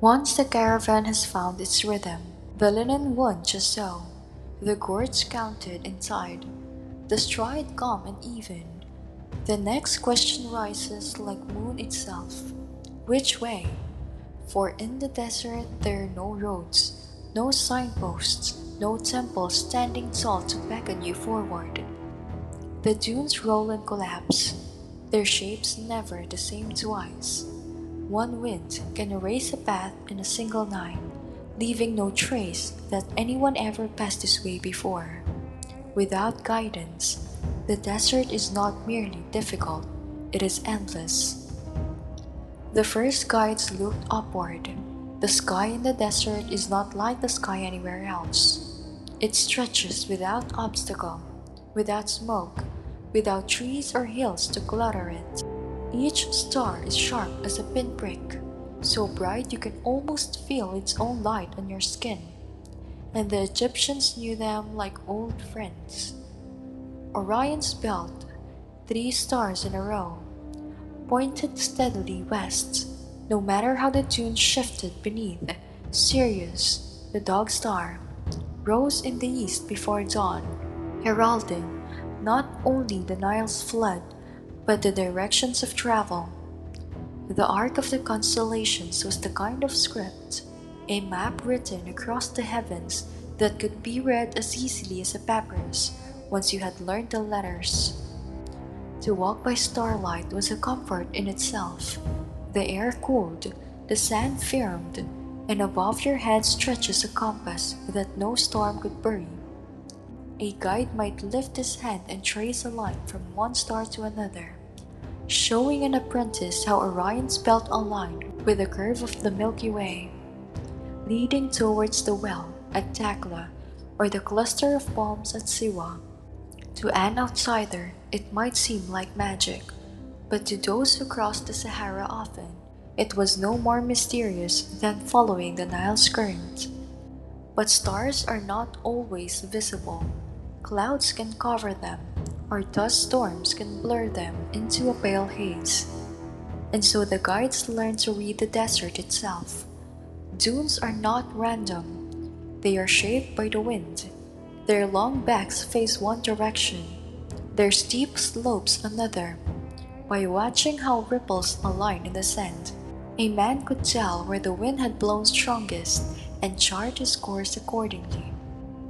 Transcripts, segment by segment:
Once the caravan has found its rhythm, the linen won just so. The chords counted and tied, the stride calm and even. The next question rises like moon itself. Which way? For in the desert there are no roads, no signposts, no temples standing tall to beckon you forward. The dunes roll and collapse, their shapes never the same twice. One wind can erase a path in a single night, leaving no trace that anyone ever passed this way before. Without guidance, the desert is not merely difficult, it is endless. The first guides looked upward. The sky in the desert is not like the sky anywhere else. It stretches without obstacle, without smoke, without trees or hills to clutter it. Each star is sharp as a pinprick, so bright you can almost feel its own light on your skin. And the Egyptians knew them like old friends. Orion's belt, 3 stars in a row, pointed steadily west, no matter how the dunes shifted beneath. Sirius, the dog star, rose in the east before dawn, heralding not only the Nile's flood, but the directions of travel. The arc of the constellations was the kind of script, a map written across the heavens that could be read as easily as a papyrus once you had learned the letters. To walk by starlight was a comfort in itself. The air cooled, the sand firmed, and above your head stretches a compass that no storm could bury. A guide might lift his hand and trace a line from one star to another, showing an apprentice how Orion's belt aligned with the curve of the Milky Way, leading towards the well at Takla or the cluster of palms at Siwa. To an outsider, it might seem like magic, but to those who crossed the Sahara often, it was no more mysterious than following the Nile's current. But stars are not always visible. Clouds can cover them, or dust storms can blur them into a pale haze. And so the guides learn to read the desert itself. Dunes are not random. They are shaped by the wind. Their long backs face one direction, their steep slopes another. By watching how ripples align in the sand, a man could tell where the wind had blown strongest and chart his course accordingly.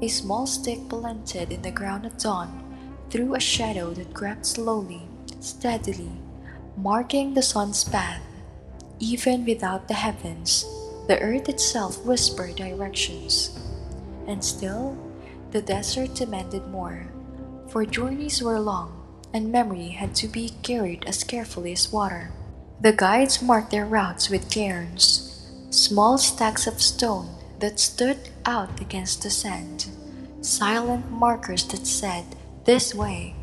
A small stick planted in the ground at dawn threw a shadow that crept slowly, steadily, marking the sun's path. Even without the heavens, the earth itself whispered directions. And still, the desert demanded more, for journeys were long, and memory had to be carried as carefully as water. The guides marked their routes with cairns, small stacks of stone that stood out against the sand, silent markers that said, "This way."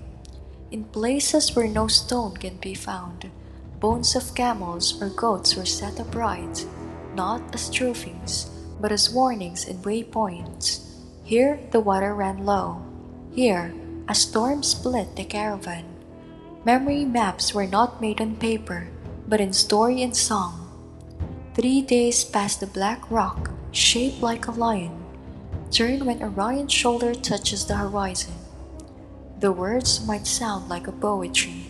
In places where no stone can be found, bones of camels or goats were set upright, not as trophies, but as warnings and waypoints. Here the water ran low. Here a storm split the caravan. Memory maps were not made on paper, but in story and song. 3 days past the black rock, shaped like a lion, turn when Orion's shoulder touches the horizon. The words might sound like a poetry,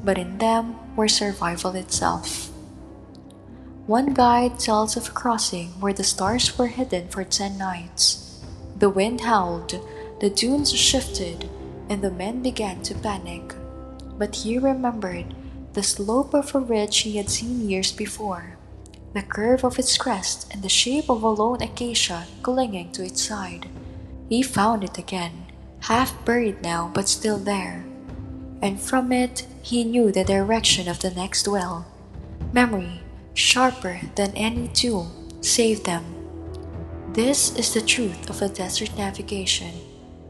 but in them were survival itself. One guide tells of a crossing where the stars were hidden for 10 nights. The wind howled, the dunes shifted, and the men began to panic. But he remembered the slope of a ridge he had seen years before, the curve of its crest and the shape of a lone acacia clinging to its side. He found it again, half buried now but still there, and from it he knew the direction of the next well. Memory, sharper than any tool, saved them. This is the truth of a desert navigation.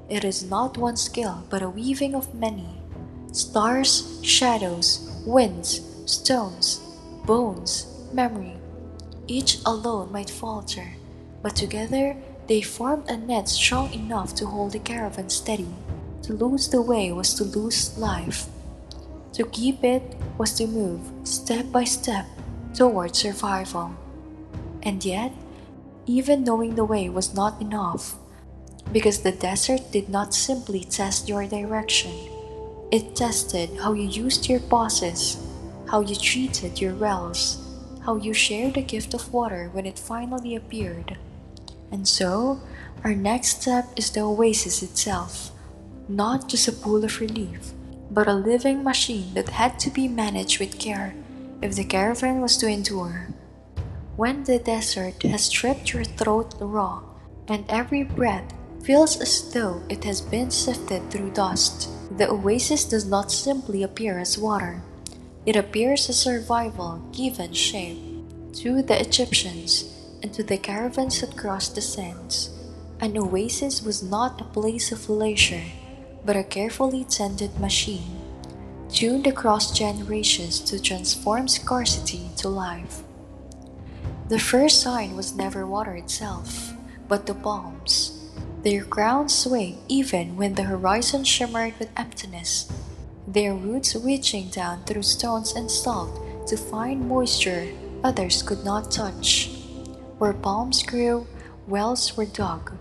It is not one skill, but a weaving of many. Stars, shadows, winds, stones, bones, memory. Each alone might falter, but together they formed a net strong enough to hold the caravan steady. To lose the way was to lose life. To keep it was to move, step by step, toward survival. And yet, even knowing the way was not enough, because the desert did not simply test your direction. It tested how you used your pauses, how you treated your wells, how you shared the gift of water when it finally appeared. And so, our next step is the oasis itself, not just a pool of relief, but a living machine that had to be managed with care if the caravan was to endure. When the desert has stripped your throat raw, and every breath feels as though it has been sifted through dust, the oasis does not simply appear as water. It appears as survival given shape. To the Egyptians and to the caravans that crossed the sands, an oasis was not a place of leisure, but a carefully tended machine, tuned across generations to transform scarcity to life. The first sign was never water itself, but the palms. Their crowns swayed even when the horizon shimmered with emptiness, their roots reaching down through stones and salt to find moisture others could not touch. Where palms grew, wells were dug,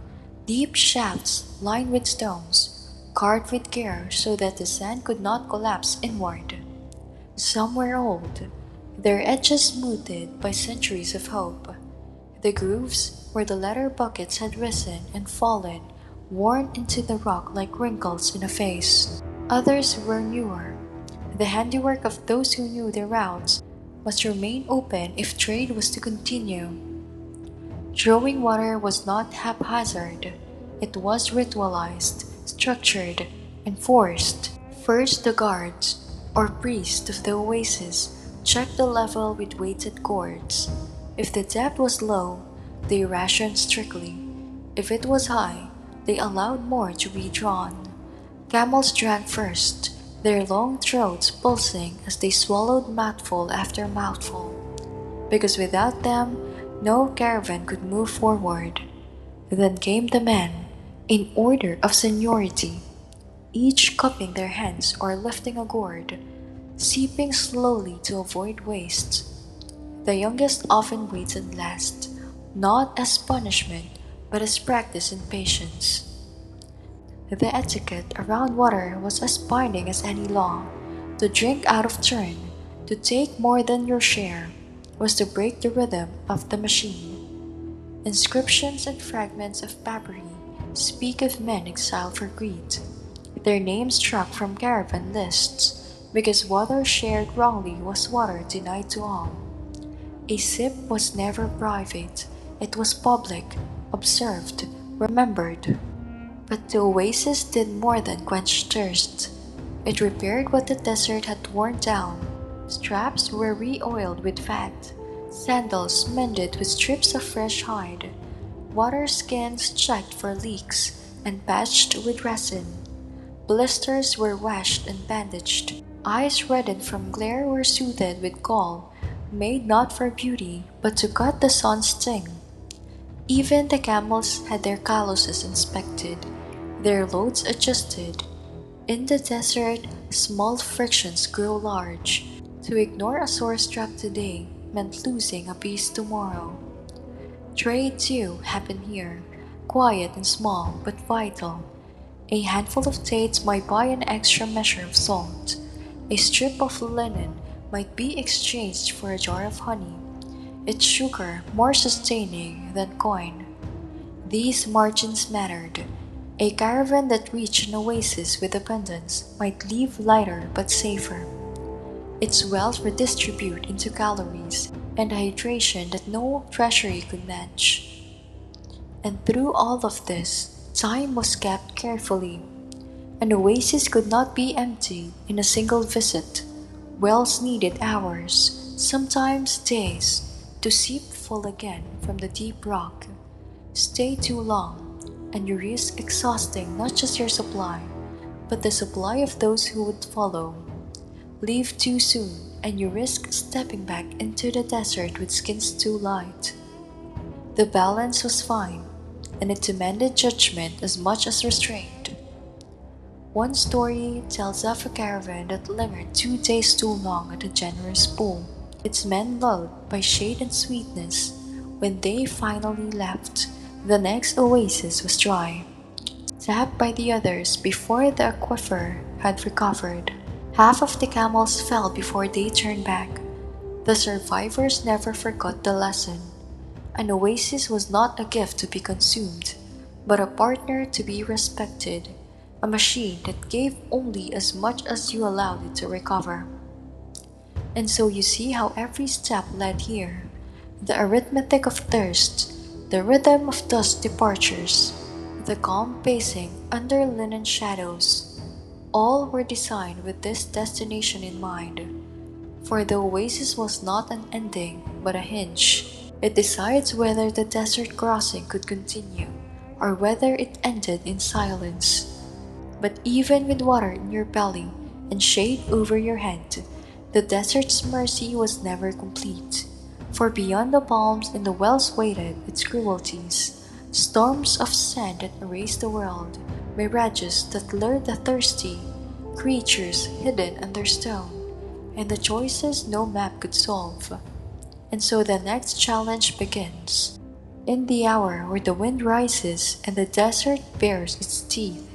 deep shafts lined with stones, carved with care so that the sand could not collapse inward. Some were old, their edges smoothed by centuries of hope. The grooves where the letter buckets had risen and fallen, worn into the rock like wrinkles in a face. Others were newer, the handiwork of those who knew their routes must remain open if trade was to continue. Drawing water was not haphazard, it was ritualized, structured, enforced. First, the guards, or priests of the oasis, checked the level with weighted cords. If the depth was low, they rationed strictly. If it was high, they allowed more to be drawn. Camels drank first, their long throats pulsing as they swallowed mouthful after mouthful, because without them, no caravan could move forward. Then came the men, in order of seniority, each cupping their hands or lifting a gourd, sipping slowly to avoid waste. The youngest often waited last, not as punishment, but as practice in patience. The etiquette around water was as binding as any law. To drink out of turn, to take more than your share, was to break the rhythm of the machine. Inscriptions and fragments of papyri speak of men exiled for greed, their names struck from caravan lists, because water shared wrongly was water denied to all. A sip was never private, it was public, observed, remembered. But the oasis did more than quench thirst. It repaired what the desert had worn down. Straps were re-oiled with fat, sandals mended with strips of fresh hide, water skins checked for leaks and patched with resin. Blisters were washed and bandaged. Eyes reddened from glare were soothed with gall, made not for beauty, but to cut the sun's sting. Even the camels had their calluses inspected, their loads adjusted. In the desert, small frictions grow large. To ignore a sore strap today meant losing a piece tomorrow. Trade, too, happened here, quiet and small, but vital. A handful of dates might buy an extra measure of salt. A strip of linen might be exchanged for a jar of honey, its sugar more sustaining than coin. These margins mattered. A caravan that reached an oasis with abundance might leave lighter but safer. Its wealth redistribute into calories and hydration that no treasury could match. And through all of this, time was kept carefully. An oasis could not be emptied in a single visit. Wells needed hours, sometimes days, to seep full again from the deep rock. Stay too long, and you risk exhausting not just your supply, but the supply of those who would follow. Leave too soon, and you risk stepping back into the desert with skins too light. The balance was fine, and it demanded judgment as much as restraint. One story tells of a caravan that lingered 2 days too long at a generous pool, its men lulled by shade and sweetness. When they finally left, the next oasis was dry, tapped by the others before the aquifer had recovered. Half of the camels fell before they turned back. The survivors never forgot the lesson. An oasis was not a gift to be consumed, but a partner to be respected, a machine that gave only as much as you allowed it to recover. And so you see how every step led here. The arithmetic of thirst, the rhythm of dust departures, the calm pacing under linen shadows, all were designed with this destination in mind. For the oasis was not an ending, but a hinge. It decides whether the desert crossing could continue, or whether it ended in silence. But even with water in your belly and shade over your head, the desert's mercy was never complete. For beyond the palms and the wells waited its cruelties, storms of sand that erased the world, mirages that lured the thirsty, creatures hidden under stone, and the choices no map could solve. And so the next challenge begins. In the hour where the wind rises and the desert bares its teeth,